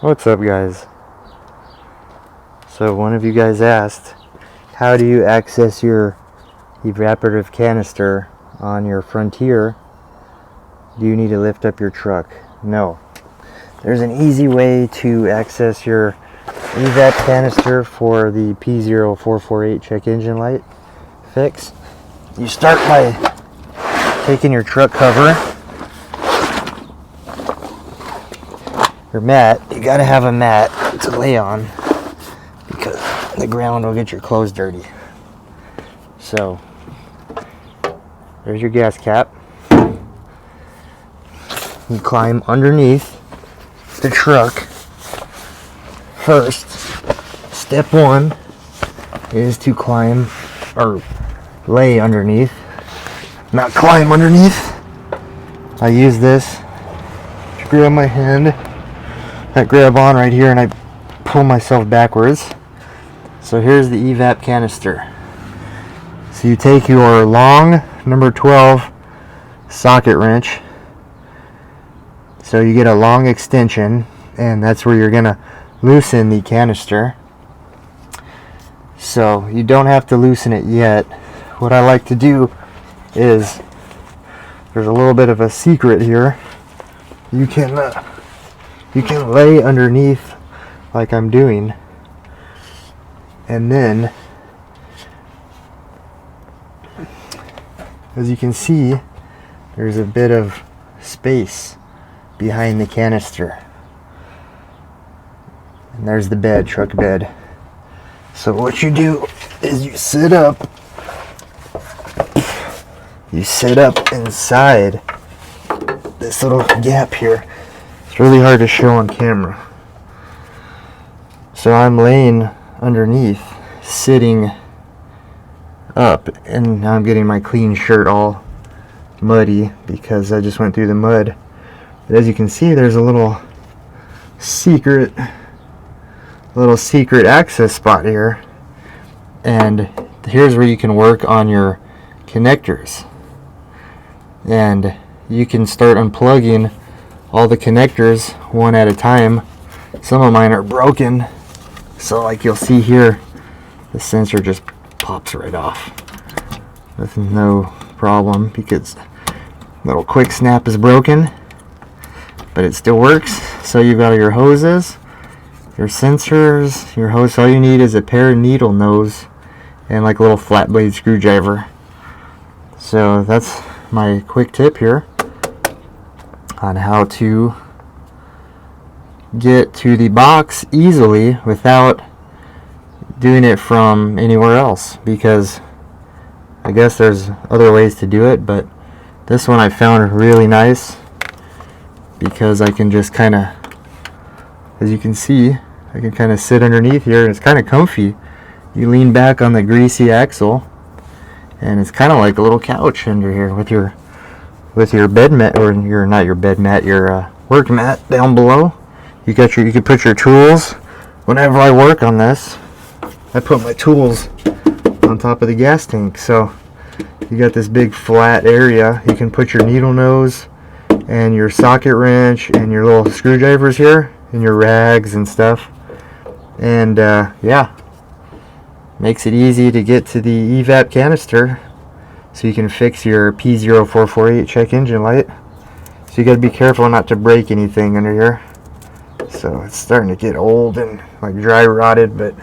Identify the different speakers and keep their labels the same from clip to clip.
Speaker 1: What's up, guys? So one of you guys asked, how do you access your evaporative canister on your Frontier? Do you need to lift up your truck? No. There's an easy way to access your evap canister for the P0448 check engine light fix. You start by taking your truck cover, your mat. You gotta have a mat to lay on because the ground will get your clothes dirty. So there's your gas cap. You climb underneath the truck. First, step one is to climb or lay underneath, not climb underneath. I use this to grab my hand. I grab on right here and I pull myself backwards. So here's the evap canister. So you take your long number 12 socket wrench. So you get a long extension, and that's where you're gonna loosen the canister. So you don't have to loosen it yet. What I like to do is, there's a little bit of a secret here. You can lay underneath like I'm doing, and then as you can see, there's a bit of space behind the canister, and there's the bed, truck bed. So what you do is you sit up inside this little gap here. It's really hard to show on camera. So I'm laying underneath, sitting up, and now I'm getting my clean shirt all muddy because I just went through the mud. But as you can see, there's a little secret access spot here, and here's where you can work on your connectors, and you can start unplugging all the connectors one at a time. Some of mine are broken, so like you'll see here, the sensor just pops right off with no problem because little quick snap is broken, but it still works. So you've got your hoses, your sensors, your hose. All you need is a pair of needle nose and like a little flat blade screwdriver. So that's my quick tip here on how to get to the box easily without doing it from anywhere else, because I guess there's other ways to do it, but this one I found really nice because I can just kind of, as you can see, I can kind of sit underneath here, and it's kind of comfy. You lean back on the greasy axle, and it's kind of like a little couch under here with your bed mat, or not your bed mat, your work mat down below. You can put your tools. Whenever I work on this, I put my tools on top of the gas tank. So you got this big flat area. You can put your needle nose and your socket wrench and your little screwdrivers here and your rags and stuff. And yeah, makes it easy to get to the evap canister so you can fix your P0448 check engine light. So you got to be careful not to break anything under here. So it's starting to get old and like dry rotted, but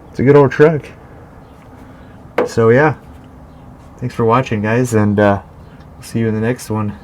Speaker 1: it's a good old truck. So yeah, thanks for watching, guys, and we'll see you in the next one.